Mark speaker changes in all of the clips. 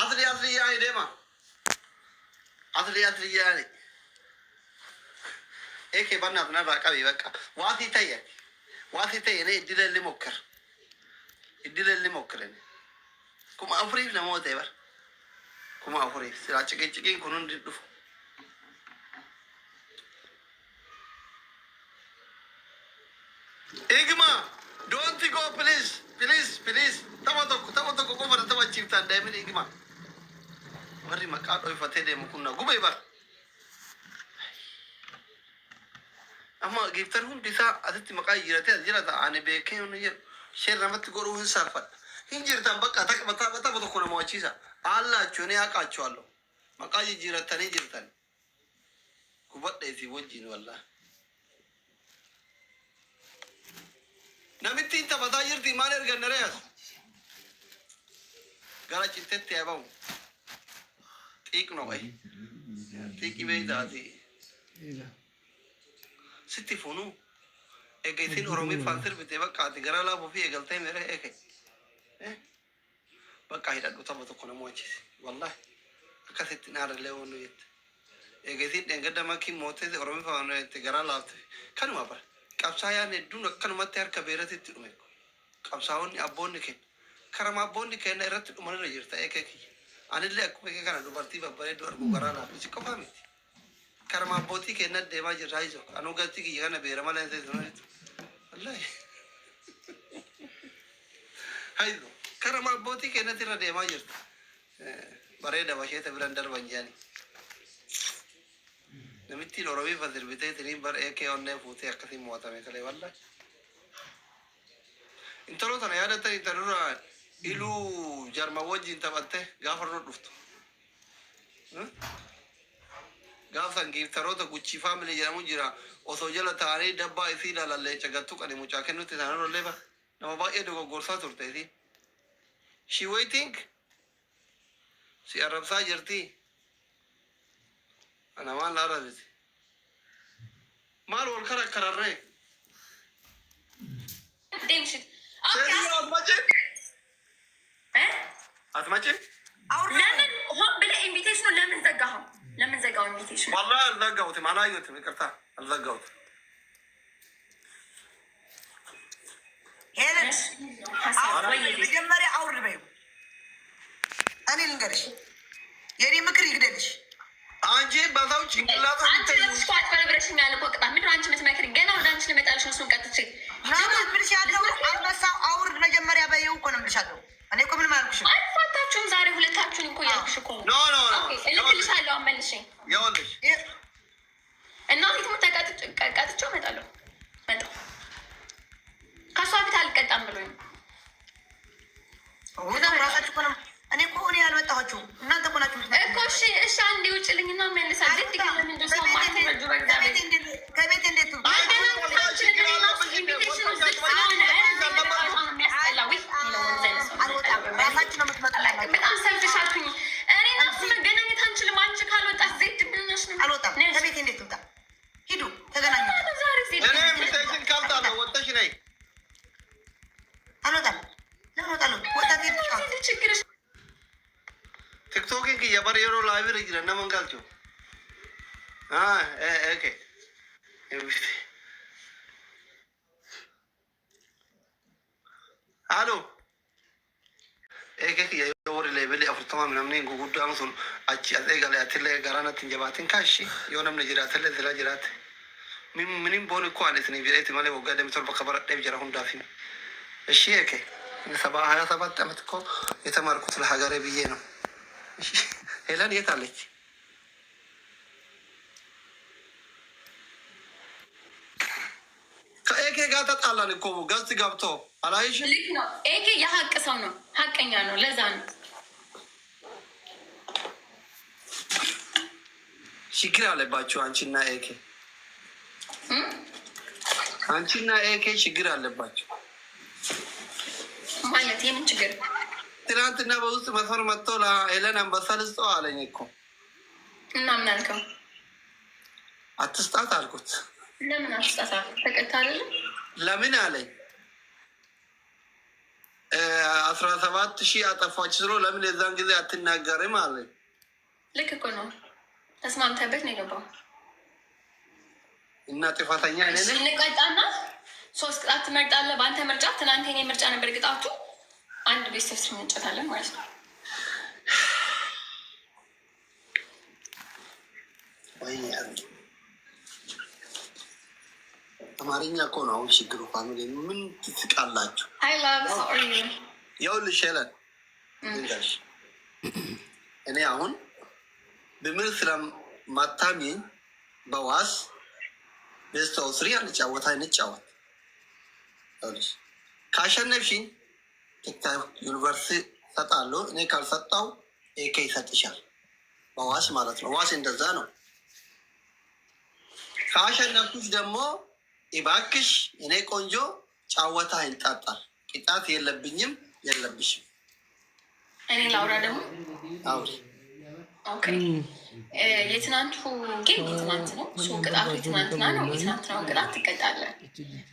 Speaker 1: أصلي يعني ديما أصلي يعني إيه كي بنا بنرى كابي بكا واتي تيا نه إدي اللي مكر إدي اللي مكرني كم أفريف نموت إبر كم أفريف سلا تكين كنون دفو إجماع don't go please تما كوفر تما تشيفتان دايمين إجماع مري مكان أوي فتاة مكونا قبي بار أما جبترهم ديسا أتت مكان جرتا أنا بيكين ونير شير نمت تقولون سالفة هنجرتان بقى تك بتا تكون موجيسا الله شوني أكاشوالو مكان جرتاني جرتان كوبات ديسي وجين والله نمتين تبدا يرتي ما نرجع نريس قال شتت يا بابو تيك نوعي تيكي بيداتي ستي فونو اجيتين اورومي فانتر بتبقى قاعد غير لا بوفي غلطه ميره ايه بقى هيدا دوتا بتكون موجي والله كاسيت نار لهونو يت اجيتين دنگدما كي موتي اورومي فانو تغرا لا كانوا ابر قبسايا ندون كانوا متر كبيرتي تدوم قبساون ابون كين كرم ابون كين رت من رجرتا ايه انا اللي اكو كان دوبرتي ببري دور غرا لا بس كفامي كرم ابوتي كين ديما جرايزو انو غلطي كي انا بيرما لين والله هايلو كرم ابوتي كين ترى ديما جرت بريده بشيت برندر بنجاني نمتي لوروي فدر بيتي ترين بر ايه كي اونne فوتي اكثي موتا ميكلي والله انترو تنا يادا تري ترورا إلو جرما وجين تبته غافر دفتو غافن جيب تروتا غوتشي فاميلي جرامو جرا اوسوجلا تاري دبا اسيلا لله چگتو كني مچاكنو تنانو ليبا نما با يدو غورسا تورتي دي شي ويتينج سي عرب ساجرتي أنا ما لا أرى ما لو الكرة كررة
Speaker 2: تمشي
Speaker 1: أسمعك
Speaker 2: لمن هم بلا إنفيتيشن لمن زجاهم إنفيتيشن
Speaker 1: والله زجاوت ما لا يوت مكرتا زجاوت
Speaker 3: هنا بجمري أور بيو أنا لنقرش يعني مكري يقدرش
Speaker 1: أنجي بذاو چنگلاتا
Speaker 2: أنت لا تسكت ولا برشين على بوقت من رانش متمكرين جنا ولا رانش لمتعرش نسون كاتشي
Speaker 3: نعم برشادو أبغى أور بجمري أبيو كنا برشادو أنا يكمل ما أقولش
Speaker 2: فاتشون زاري ولا تاتشون كويا بشكون
Speaker 1: نو
Speaker 2: أوكي اللي كل شيء لو عمل شيء
Speaker 1: يا ولش
Speaker 2: الناس يتم كاتشو متعلو كسوة بتعلق كتام بلوين
Speaker 3: وده مراسة كنا أنا كوني أنا متأهجو نانتا كنا كم
Speaker 2: كوشي إيش عندي وتشيلين نام من لسه زدت كلام من دوسهم ما تبغى جوا كذا
Speaker 3: كميت إندي تو
Speaker 1: TikTok की यार ये रो लाइव रही है ना मंगल जो हाँ ओके हेलो एक ये और लेवल अफरतमा में हमने गुड डाउन सुन अच्छी आते गले आते ले घराना तीन जबातें काशी यो नमने जिराते ले जिला जिराते मिनिम बोल को आने से नहीं जिराते माले वो गले में तो बखबर टेप जरा हम डाफिन الشيء كي سبعة هذا سبعة تمتكو يتمركز الحجر بيجينه هلان يتعلق كأيك قاعدة على نكوب قصدي قابتو على إيش؟
Speaker 2: لكنه إيك يا حق صانو حق إنجانو لازم
Speaker 1: شكرا على باتشو عنشنا إيك عنشنا إيك شكرا على باتشو
Speaker 2: ማለት የምን ችግር
Speaker 1: ትናንትና በውስጥ መስመር መጥቶ ለሄለን አንበሳ ልስጠው አለኝ እኮ
Speaker 2: እና ምን አልከው?
Speaker 1: አትስጣት አልኩት።
Speaker 2: ለምን አትስጣት? ተቀጣ አይደለም
Speaker 1: ለምን አለኝ 17,000 አጠፋች ስሎ ለምን የዛን ጊዜ አትናገርም አለ።
Speaker 2: ልክ እኮ ነው። ተስማምተበት ነው የገባው
Speaker 1: እና ጥፋተኛ
Speaker 2: እንቀጣና 3 ቅጣት ትመርጣለህ። በአንተ ምርጫ ትናንት የኔ ምርጫ ነበር ቅጣቱ። አንድ ቤተሰብ ስር እንጫታለን ማለት ነው።
Speaker 1: አማርኛ እኮ ነው አሁን ችግሩ። ፋሚሊ ምን ትስቃላችሁ? ይኸውልሽ ሄለን እኔ አሁን በምን ስለማታሚኝ በዋስ ቤስታው ስሪ አንጫወታ እንጫወት። ካሸነፍሽኝ ቲክታክ ዩኒቨርሲቲ ሰጣለሁ። እኔ ካልሰጣው ኤኬ ይሰጥሻል በዋስ ማለት ነው። ዋስ እንደዛ ነው። ካሸነፍኩሽ ደግሞ እባክሽ እኔ ቆንጆ ጫወታ ይንጣጣል። ቅጣት የለብኝም የለብሽም።
Speaker 2: እኔ ላውራ ደግሞ
Speaker 1: አውሪ።
Speaker 2: ኦኬ የትናንቱ ጌም የትናንት ነው። እሱ ቅጣቱ የትናንትና ነው። የትናንትናውን ቅጣት ትቀጣለህ።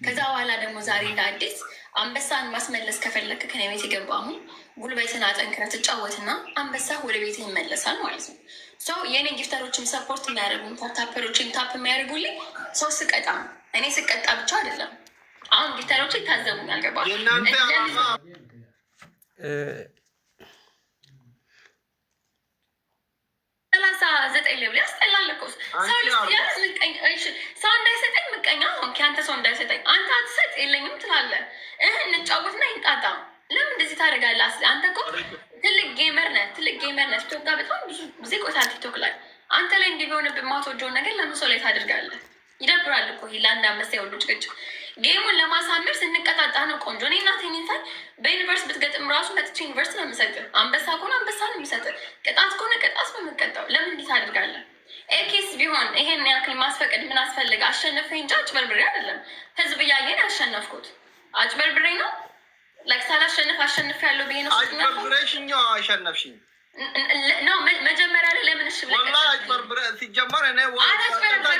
Speaker 2: ከዛ በኋላ ደግሞ ዛሬ እንደ አዲስ አንበሳን ማስመለስ ከፈለክ ከኔ ቤት የገባ አሁን ጉልበትን አጠንክረህ ትጫወትና አንበሳ ወደ ቤት ይመለሳል ማለት ነው። ሰው የእኔ ጊፍተሮችም ሰፖርት የሚያደርጉ ታፕታፐሮችን ታፕ የሚያደርጉልኝ ሰው ስቀጣ ነው። እኔ ስቀጣ ብቻ አይደለም። አሁን ጊፍተሮች ይታዘቡኛል። ገባ ዘጠኝ ለብል ያስጠላል እኮ ሰው እንዳይሰጠኝ ምቀኛ ከአንተ ሰው እንዳይሰጠኝ አንተ አትሰጥ የለኝም ትላለህ። እንጫወትና ይንጣጣ። ለምን እንደዚህ ታደርጋለህ? አንተ እኮ ትልቅ ጌመር ነህ። ቲክቶክ ጋር በጣም ብዙ ጊዜ ቆይተሃል። ቲክቶክ ላይ አንተ ላይ እንዲህ ቢሆንብህ የማትወደውን ነገር ለምን ሰው ላይ ታደርጋለህ? ይደብራል እኮ ለአንድ አንበሳ የወሉ ጭቅጭቅ። ጌሙን ለማሳመር ስንቀጣጣ ነው ቆንጆ። እኔ እናቴ ኔታል በዩኒቨርስ ብትገጥም ራሱ መጥቼ ዩኒቨርስ ነው የምሰጥህ። አንበሳ ከሆነ አንበሳ ነው የሚሰጥህ። ቅጣት ከሆነ ቅጣት ነው የምንቀጣው። ለምን እንዲህ ታደርጋለህ? ኤኬስ ቢሆን ይሄን ያክል ማስፈቀድ ምን አስፈልገ? አሸነፈኝ እንጂ አጭበርብሬ አይደለም። ህዝብ እያየን ያሸነፍኩት አጭበርብሬ ነው። ሳላሸንፍ አሸንፍ ያለው ብዬ ነው።
Speaker 1: አጭበርብሬሽኛው አሸነፍሽኝ
Speaker 2: ነው መጀመሪያ ላይ ለምን እሺ ብለህ
Speaker 1: አጭበርብሬ ሲጀመር እኔ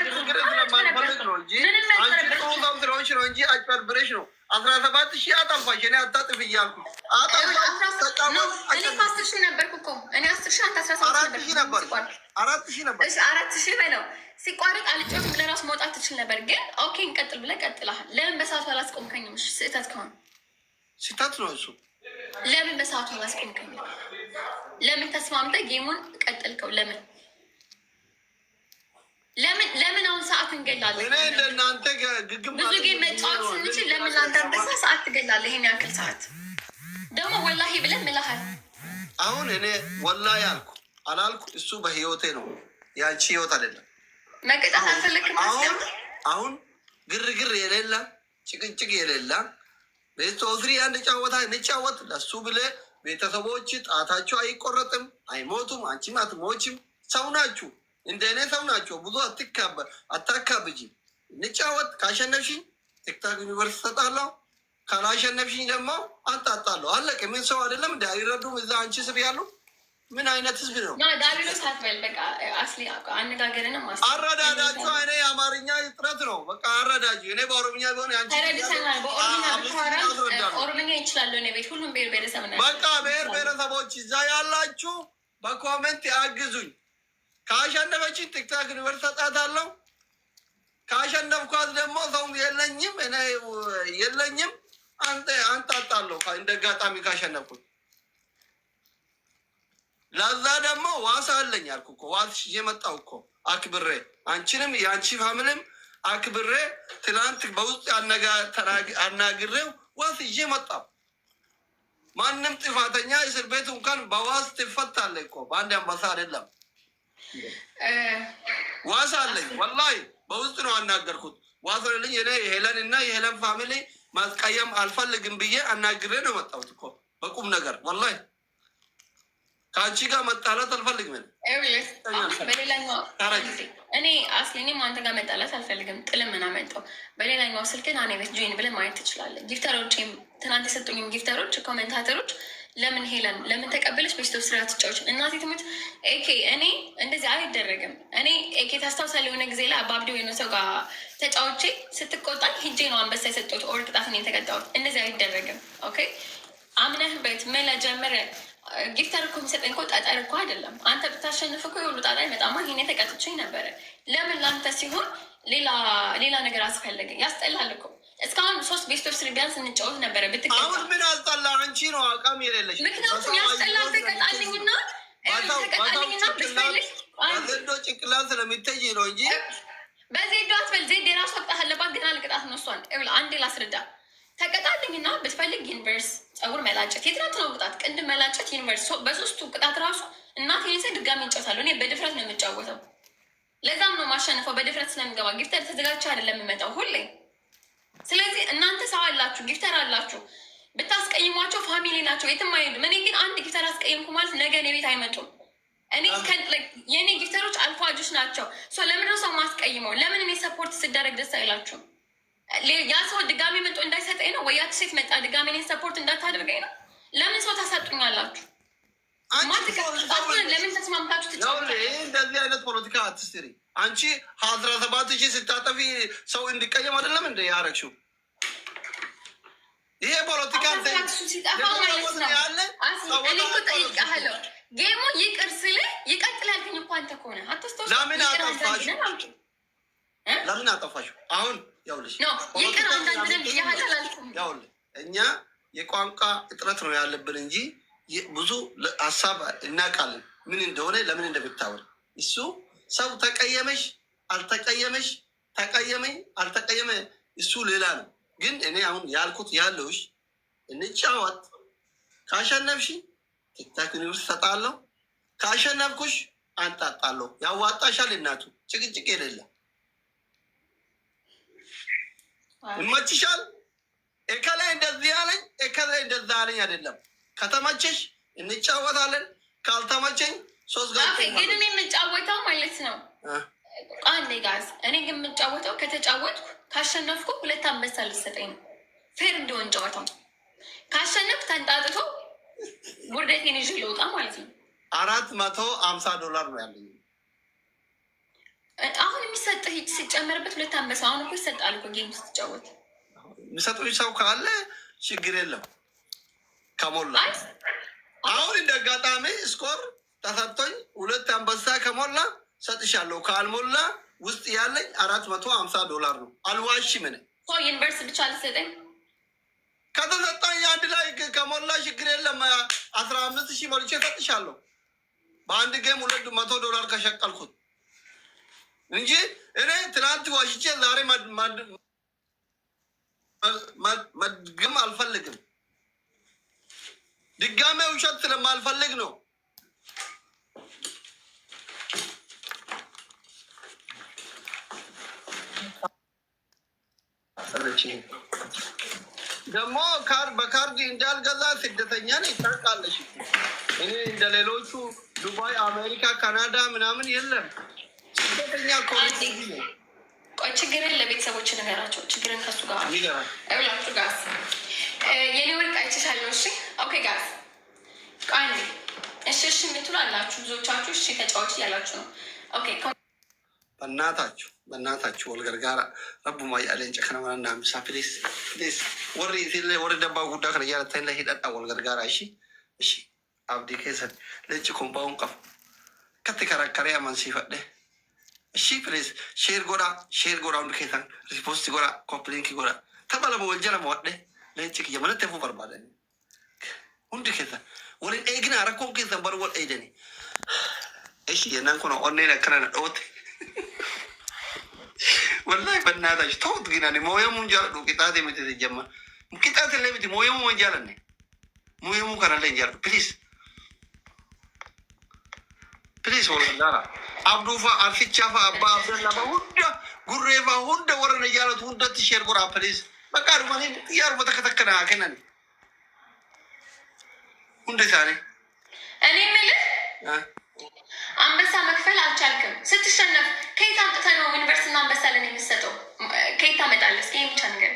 Speaker 1: ግርግር ስለማልፈልግ ነው እንጂ አንቺ ጥሩ ሰው ስለሆንሽ ነው እንጂ አጭበርብሬሽ ነው። 17,000 አጠፋሽ። እኔ አታጥፍ እያልኩ
Speaker 2: እኔ 10,000 ነበርኩ እኮ እኔ 10,000 አንተ 17,000 ነበር። 4,000 ነበር። እሺ 4,000 በለው ሲቋረጥ አልጮትም ብለህ ራሱ መውጣት ትችል ነበር። ግን ኦኬ እንቀጥል ብለህ ቀጥለሃል። ለምን በሰዓቱ አላስቆምከኝም? እሺ ስህተት ከሆነ ስህተት
Speaker 1: ነው እሱ።
Speaker 2: ለምን በሰዓቱ አላስቆምከኝም? ለምን ተስማምተህ ጌሙን ቀጥልከው? ለምን አሁን ሰዓት እንገላለን?
Speaker 1: እኔ እንደናንተ ግግም
Speaker 2: ብዙ ጌም መጫወት ስንችል ለምን ለአንተ አንበሳ ሰዓት ትገላለህ? ይሄን ያክል ሰዓት ደግሞ ወላሂ ብለን ምልሃል።
Speaker 1: አሁን እኔ ወላሂ አልኩ አላልኩ እሱ በህይወቴ ነው፣ ያንቺ ህይወት አይደለም።
Speaker 2: መቀጣት አልፈለክም።
Speaker 1: አሁን ግርግር የሌላ ጭቅጭቅ የሌላ ቤተሰቦች አንድ ጫወታ እንጫወት። ለሱ ብለህ ቤተሰቦች ጣታቸው አይቆረጥም፣ አይሞቱም። አንቺም አትሞችም። ሰው ናችሁ፣ እንደ እኔ ሰው ናቸው። ብዙ አታካብጂ። እንጫወት። ካሸነፍሽኝ ቲክታክ ዩኒቨርሲቲ ሰጣለሁ፣ ካላሸነፍሽኝ ደግሞ አንጣጣለሁ። አለቀ። ምን ሰው አይደለም እንደ አይረዱም። እዛ አንቺ ስር ያሉ ምን አይነት ህዝብ ነው? አረዳዳቸው እኔ የአማርኛ እጥረት ነው። በቃ አረዳጅ። እኔ በኦሮምኛ ቢሆን በቃ ብሔር ብሔረሰቦች እዛ ያላችሁ በኮመንት አግዙኝ። ካሸነፈችን ቲክታክ ዩኒቨርሲቲ ሰጣታለሁ። ካሸነፍኳት ደግሞ ሰው የለኝም እኔ የለኝም አንጣጣለሁ። እንደ አጋጣሚ ካሸነፍኩት ለዛ ደግሞ ዋስ አለኝ አልኩ እኮ። ዋስ እየመጣው እኮ አክብሬ አንቺንም የአንቺ ፋምልም አክብሬ ትናንት በውስጥ አናግሬው ዋስ እየመጣው። ማንም ጥፋተኛ እስር ቤት እንኳን በዋስ ትፈታለ እኮ፣ በአንድ አንበሳ አይደለም። ዋስ አለኝ ወላሂ። በውስጥ ነው አናገርኩት። ዋስ አለኝ። እኔ የሄለን እና የሄለን ፋሚሊ ማስቀየም አልፈልግም ብዬ አናግሬ ነው መጣሁት እኮ በቁም ነገር ወላሂ። ከአንቺ ጋር መጣላት አልፈልግም።
Speaker 2: በሌላኛው እኔ አስሊኔም አንተ ጋር መጣላት አልፈልግም። ጥልምና መጣው በሌላኛው ስልክን አኔ ቤት ጆይን ብለን ማየት ትችላለህ። ጊፍተሮች ትናንት የሰጡኝም ጊፍተሮች ኮሜንታተሮች ለምን ሄለን ለምን ተቀበለች በስቶ ስራ ትጫዎች እናቴ ትምህርት ኤኬ እኔ እንደዚህ አይደረግም። እኔ ኤኬ ታስታውሳለህ የሆነ ጊዜ ላይ አባብዴ የሆነ ሰው ጋር ተጫዎቼ ስትቆጣኝ ሂጄ ነው አንበሳ የሰጠሁት ኦር ቅጣት ነው የተቀጣሁት። እንደዚህ አይደረግም። ኦኬ አምነህበት መላ ጀምረ ጊፍተር እኮ የሚሰጠኝ እኮ ጠጠር እኮ አይደለም። አንተ ብታሸንፍ እኮ የሁሉ ጣጣ ይመጣማ። ይሄኔ ተቀጥቼኝ ነበረ። ለምን ለአንተ ሲሆን ሌላ ነገር አስፈለገ? ያስጠላል እኮ። እስካሁን 3 ቤስት ኦፍ 3 ቢያንስ እንጫወት ነበረ። ብትቀጣ
Speaker 1: አሁን ምን አስጠላ? አንቺ ነው አቋም የሌለሽ።
Speaker 2: ምክንያቱም ያስጠላል። ተቀጣልኝና ብትፈልግ
Speaker 1: ዘንዶ ጭንቅላት ስለሚተይ ነው እንጂ
Speaker 2: በዜዶ አትበል። ዜድ የራሱ ቅጣት አለባት፣ ግን አልቅጣት ነው እሷን። አንዴ ላስረዳ። ተቀጣልኝና ብትፈልግ ዩኒቨርስ ፀጉር መላጨት፣ የትናንት ነው ቅጣት፣ ቅንድም መላጨት ዩኒቨርስ። በ3ቱ ቅጣት ራሱ እናቴ ሴ ድጋሚ እንጫወታለሁ። እኔ በድፍረት ነው የምጫወተው። ለዛም ነው ማሸንፈው፣ በድፍረት ስለምገባ። ጊፍተር ተዘጋጅቼ አይደለም የምመጣው ሁሌ። ስለዚህ እናንተ ሰው አላችሁ፣ ጊፍተር አላችሁ። ብታስቀይሟቸው ፋሚሊ ናቸው፣ የትም አይሄዱም። እኔ ግን አንድ ጊፍተር አስቀይምኩ ማለት ነገ እኔ ቤት አይመጡም። እኔ የእኔ ጊፍተሮች አልፏጆች ናቸው። ለምን ሰው ማስቀይመው? ለምን እኔ ሰፖርት ስደረግ ደስ አይላችሁም? ያ ሰው ድጋሚ መጦ እንዳይሰጠኝ ነው ወይ? ያቺ ሴት መጣ ድጋሚ እኔን ሰፖርት እንዳታደርገኝ ነው? ለምን ሰው ታሳጡኛላችሁ? ለምን ተስማምታችሁ ትጫወታላችሁ?
Speaker 1: እንደዚህ አይነት ፖለቲካ አትስሪ። አንቺ 17,000 ስታጠፊ ሰው እንዲቀየም አይደለም እንደ ያረግሽው። ይሄ ፖለቲካ
Speaker 2: ሲጠፋ ማለት ነው። እኔ እኮ ጠይቄሃለሁ። ጌሙ ይቅር ስልህ ይቀጥላል። ግን እኮ አንተ ከሆነ አታስታውስ።
Speaker 1: ለምን አጠፋሽው? አሁን ያውልሽ
Speaker 2: ይቅር አንዳንድ ነን ብያህል አላልኩም።
Speaker 1: ያውልህ እኛ የቋንቋ እጥረት ነው ያለብን እንጂ ብዙ ሀሳብ እናውቃለን፣ ምን እንደሆነ ለምን እንደምታወል። እሱ ሰው ተቀየመሽ አልተቀየመሽ፣ ተቀየመኝ አልተቀየመ እሱ ሌላ ነው። ግን እኔ አሁን ያልኩት ያለውሽ እንጫወት። ካሸነፍሽ ቲክታክ ኒውስ ሰጣለሁ፣ ካሸነፍኩሽ አንጣጣለሁ። ያዋጣሻል። እናቱ ጭቅጭቅ የሌለ ይመችሻል። እከላይ እንደዚህ ያለኝ እከላይ እንደዛ ያለኝ አይደለም። ከተመቸሽ እንጫወታለን፣ ካልተመቸኝ 3 ጋር
Speaker 2: ግን እኔ የምጫወተው ማለት ነው። አንዴ ጋዝ እኔ ግን የምጫወተው ከተጫወትኩ ካሸነፍኩ 2 አንበሳ ልሰጠኝ ነው። ፌር እንዲሆን ጨዋታው ካሸነፍ ተንጣጥቶ ውርደቴን ይዤ ልውጣ ማለት ነው።
Speaker 1: $450 ነው ያለኝ።
Speaker 2: አሁን የሚሰጥህ ሲጨመርበት 2 አንበሳ አሁን እኮ ይሰጣል እኮ ጌም ስትጫወት።
Speaker 1: የሚሰጡኝ ሰው ካለ ችግር የለም። ከሞላ አሁን እንደ አጋጣሚ ስኮር ተሰጥቶኝ 2 አንበሳ ከሞላ ሰጥሻለሁ። ካልሞላ ውስጥ ያለኝ $450 ነው። አልዋሽ ምን
Speaker 2: ዩኒቨርስ ብቻ ልሰጠኝ
Speaker 1: ከተሰጠኝ አንድ ላይ ከሞላ ችግር የለም። 15,000 ሞልቼ ሰጥሻለሁ። በአንድ ጌም $200 ከሸቀልኩት እንጂ እኔ ትናንት ዋሽቼ ዛሬ መድገም አልፈልግም። ድጋሜ ውሸት ስለማልፈልግ ነው። ደግሞ በካርድ እንዳልገዛ ስደተኛ ነኝ ታውቃለሽ። እኔ እንደ ሌሎቹ ዱባይ፣ አሜሪካ፣ ካናዳ ምናምን የለም። ስደተኛ
Speaker 2: ቆይ ችግርን ለቤተሰቦች ነገራቸው። ችግርን ከሱ ጋር እብላችሁ ጋዝ የኔ ወርቅ አይችሻለሁ። እሺ ኦኬ ጋዝ ቃኒ እሺ የምትሉ አላችሁ ብዙዎቻችሁ። እሺ ተጫዋች ያላችሁ ነው። ኦኬ
Speaker 1: በእናታችሁ ወልገርጋራ ረቡማ ያለን ጨከነማና ምሳ ፕሊስ ወሪ ደባ ጉዳ ከነ ያለታይ ላይ ሄዳጣ ወልገርጋራ እሺ አብዲ ከሰ ለጭ ኮምባውን ቀፍ ከተከራከረ ያማን ሲፈደ እሺ ፕሊስ ሼር ጎዳ ወንድ ከታን ሪፖስት ጎዳ ኮፕሊንክ ጎዳ ተባለበ ወንጀል ማወደ ለጭ የመነት ተፉ በርባደ ወንድ ከታ ወልን ኤግና አረኮን ከዛ በርወል ኤደኒ እሺ የናንኮ ነው ኦንላይን ነከረና ዶት ወላሂ በእናታችሁ ተውት። ግን እኔ ሞየሙ እንጃሉ ቂጣት የምትጀማ ቂጣት ለምት ሞየሙ ወንጃለነ ሞየሙ ካራለ እንጃሉ ፕሊዝ ወላሂ አብዱፋ አልፊቻፋ አባ አብደላ ሁዳ ጉሬፋ ሁዳ ወረነ ያሉት ሁዳ ትሸር ጎራ ፕሊዝ በቃ ማለት ያር በተከተከና ከነን ሁዳ ታሪ
Speaker 2: እኔ ምልህ አንበሳ መክፈል አልቻልክም። ስትሸነፍ ከየት አምጥተህ ነው ዩኒቨርሲቲና አንበሳ ለን የምትሰጠው? ከየት ታመጣለህ? እስኪ ብቻ ነገር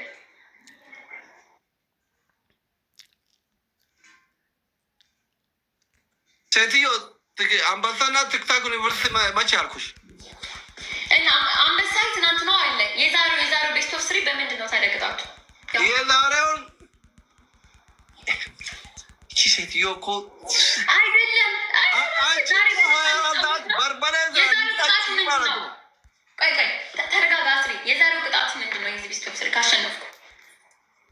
Speaker 1: ሴትዮ አንበሳና ቲክታክ ዩኒቨርሲቲ መቼ አልኩሽ?
Speaker 2: እና አንበሳ ትናንት ነው አለ። የዛሬው ቤስት ኦፍ 3 በምንድን ነው ታደግጣቱ?
Speaker 1: የዛሬውን ሴትዮ እኮ
Speaker 2: አይደለም
Speaker 1: በርበሬ ማለት ነው።
Speaker 2: ቆይ ተረጋጋ። አስሬ የዛሬው ቅጣት ምንድን ነው? የዚህ ቢስቶፕ ስር ካሸነፍኩ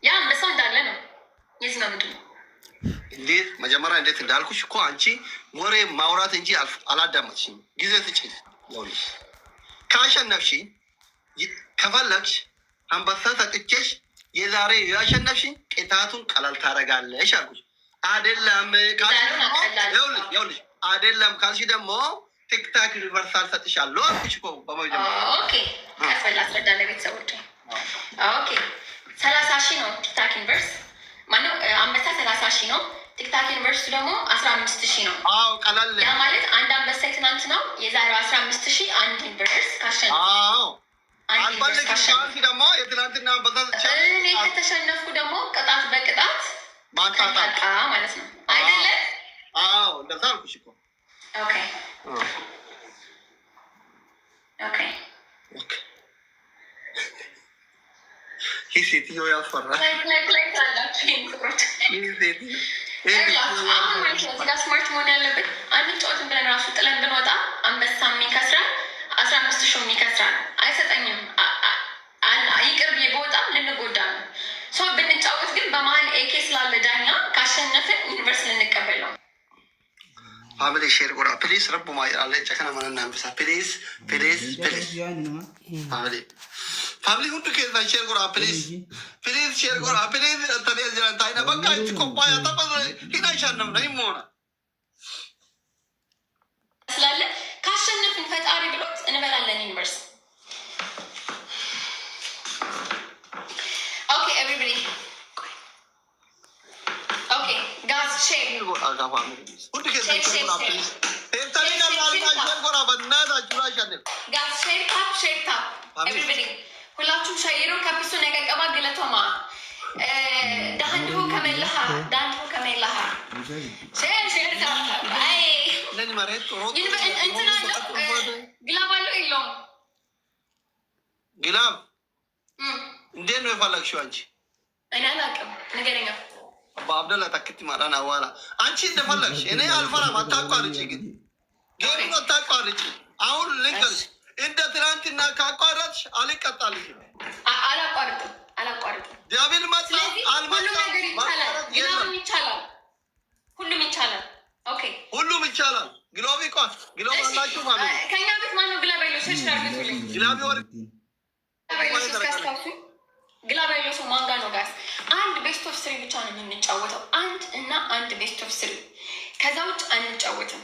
Speaker 2: ያ አንበሳው እንዳለ ነው። የዚህ ነው ምንድን ነው?
Speaker 1: እንዴት መጀመሪያ እንዴት እንዳልኩሽ እኮ አንቺ ወሬ ማውራት እንጂ አላዳመጥሽኝ። ጊዜ ትጭኝ ይኸውልሽ፣ ካሸነፍሽኝ ከፈለግሽ አንበሳ ሰጥቼሽ የዛሬ ያሸነፍሽኝ ቅጣቱን ቀላል ታደርጋለሽ አልኩሽ። አይደለም ይኸውልሽ፣ አይደለም ካልሽ ደግሞ ቲክታክ ዩኒቨርሳል ሰጥሻለሁ አልኩሽ እኮ በመጀመሪያ።
Speaker 2: ኦኬ ከፈላ አስረዳ ለቤተሰቦች። ኦኬ 30,000 ነው ቲክታክ ዩኒቨርስ ማነው አንበሳ 30,000 ነው። ቲክታክ ዩኒቨርሲቲ ደግሞ 15,000 ነው።
Speaker 1: አዎ ቀላል
Speaker 2: ያ ማለት አንድ አንበሳ ትናንት ነው። የዛሬው 15,000 አንድ ዩኒቨርስ ካሸነፍ።
Speaker 1: አዎ አልፈልግም ካልሽ ደግሞ የትናንትና አንበሳ
Speaker 2: እኔ ከተሸነፍኩ ደግሞ ቅጣት በቅጣት ማጣጣ ማለት ነው አይደለ?
Speaker 1: አዎ እንደዛ አልኩሽ እኮ።
Speaker 2: ኦኬ ኦኬ
Speaker 1: ኦኬ ይህ ሴትዮ ያስፈራል።
Speaker 2: ስማርት መሆን ያለብን አንጫወትን ብለን ራሱ ጥለን ብንወጣ አንበሳ የሚከስራል 15,000 የሚከስራል። አይሰጠኝም ይቅር ብዬ በወጣ ልንጎዳ ነው። ሰው ብንጫወት ግን በመሀል ኤኬ ስላለ ዳኛ ካሸነፍን ዩኒቨርስ ልንቀበል ነው።
Speaker 1: ፋሚሊ ሼር ጎራ ፕሊዝ ረቡ ማለ ጨከና ማንና አንበሳ ፕሊዝ ፕሊዝ ፕሊዝ ፋሚሊ ሁሉ ከዛ ሼር ጎራ ፕሊዝ ፕሊዝ ሼር ጎራ ፕሊዝ ተደዝራ ታይና በቃ እቺ ኮፓያ ተፈረ ሂዳሻንም ነው ይሞና
Speaker 2: ስላለ ካሸነፍን ፈጣሪ ብሎት እንበላለን ዩኒቨርስ። ኦኬ ኤቭሪባዲ ኦኬ ጋዝ ሼር
Speaker 1: ጎራ ጋፋ ሁሉ ከዛ ሼር ጎራ ፕሊዝ ኤርታሊና ላልታ ሼር ጎራ በእናታችሁ ላሻነፍ
Speaker 2: ጋዝ ሼር ታፕ ኤቭሪባዲ ሁላችሁም ሸይሩ ከብሱ ነገቀባ ግለቶማ ዳንድሁ ከመለሃ ሼር ታፕ አይ
Speaker 1: ለኒ ማሬት ሮ
Speaker 2: እንትና ግላብ አለው የለውም?
Speaker 1: ግላብ እንዴት ነው የፈለግሽው አንቺ?
Speaker 2: እኔ አላውቅም፣ ንገረኛ።
Speaker 1: አባ አብደላ ታክቲ ማራና ዋላ አንቺ እንደፈለግሽ። እኔ አልፈራም። አታቋርጪ ግን ገሩን አታቋርጪ። አሁን ልንገርሽ እንደ ትናንትና ካቋረጥሽ አልቀጣልሽም።
Speaker 2: አላቋርጥም።
Speaker 1: ዲያብል ማጥላ
Speaker 2: ሁሉም ነገር ይቻላል። ግላብም ይቻላል። ሁሉም ይቻላል። ኦኬ ሁሉም
Speaker 1: ይቻላል። ግሎብ ይቋት ግሎብ አላችሁ ማለት ነው።
Speaker 2: ከኛ ቤት ማነው ግላብ ያለው? ሸሽ ታርገቱልኝ።
Speaker 1: ግላብ ወር
Speaker 2: ግላብ ያለው ሰው ማንጋ ነው ጋር አንድ ቤስት ኦፍ 3 ብቻ ነው የምንጫወተው። አንድ ቤስት ኦፍ 3 ከዛ ውጭ አንጫወትም።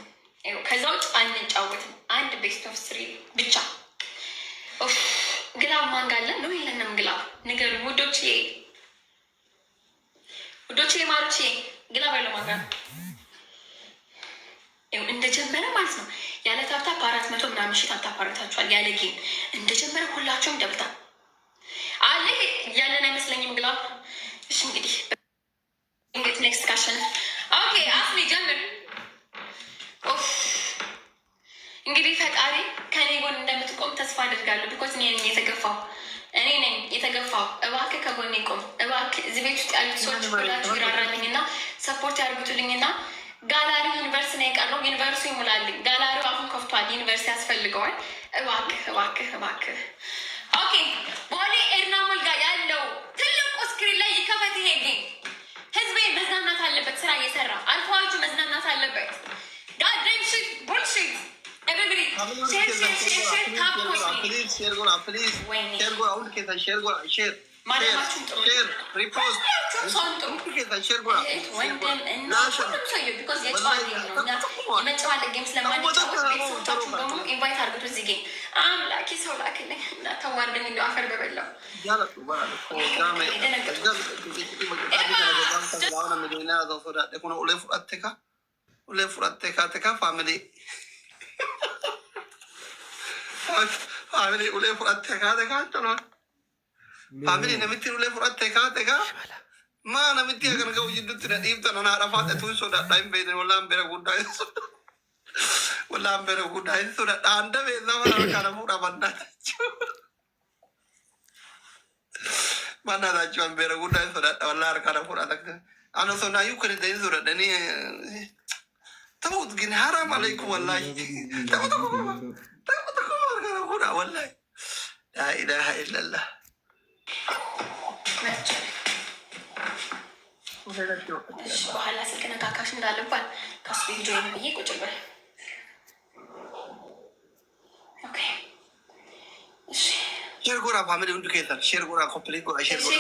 Speaker 2: አንድ ቤስት ኦፍ 3 ብቻ። ግላብ ማንጋለ ነው የለንም። ግላብ ንገሩ ውዶቼ፣ ማሮቼ ግላብ ያለው ማንጋ እንደጀመረ ማለት ነው። ያለ ታፕታፕ 400 ምናምን ሺህ ታፕታፕ አርግታችኋል። ያለ ጌም እንደጀመረ ሁላችሁም ደብታ አለ ያለን አይመስለኝም። ግላብ እሺ፣ እንግዲህ ኔክስት ካሸነፍ ኦኬ አስሊ ጀምር። እንግዲህ ፈጣሪ ከኔ ጎን እንደምትቆም ተስፋ አድርጋለሁ። ቢኮዝ እኔ ነኝ የተገፋው። እባክህ ከጎኔ ቆም እባክህ። እዚህ ቤት ውስጥ ያሉት ሰዎች ሁላችሁ ይራራልኝና ሰፖርት ያርጉትልኝና ጋላሪ ዩኒቨርስ ነው የቀረው። ዩኒቨርሱ ይሙላልኝ። ጋላሪው አሁን ከፍቷል። ዩኒቨርስ ያስፈልገዋል። እባክህ። ኦኬ ቦሌ ኤድና ሞል ጋር ያለው ትልቁ ስክሪን ላይ ይከፈት ይሄ ጌም። ህዝቤ መዝናናት አለበት። ስራ እየሰራ አልፋዎቹ መዝናናት አለበት። ጋድሬም ሽት ቡልሽት ኤቨሪባዲ ሼር ማለማችሁን ጥሩ
Speaker 1: ሪፖስት
Speaker 2: ሰውን ጥሩ ወንድም እና ሁሉም ሰው ቢኮዝ የመጨዋለቅ ጌም ስለማንጫወት ቤተሰቦቻችሁን በሙሉ ኢንቫይት አድርጉት እዚህ ጌም። አምላኬ ሰው ላክልኝ እና ተዋርደኝ እንደ አፈር በበላው
Speaker 1: ፋሚሊ ፋሚሊ ነምቲ ኡሌ ፉራቴ ካቴጋ ማ ነምቲ አገር ገው ይድት ነዲም ተናና አራፋት ቱ ሶዳ ዳይም ቤደ ወላም በረ ጉዳይ ሶዳ አንደ ቤዛ ወላ ካለ ፉራ ባናታችሁ አንበረ ጉዳይ ሶዳ ወላ ካለ ፉራ ተክ أنا صنع يمكن الدين أني تموت جن حرام عليكم والله تموت والله لا إله إلا الله
Speaker 2: በኋላ ስልክ ነካካሽ እንዳለባል ከስቤት ጆይን ብዬ ቁጭ በል።
Speaker 1: ሼር ጎራ ፋሚሊ ሁንዱ ኬሰን ሼር ጎራ ኮምፕሊት ጎራ ሼር ጎራ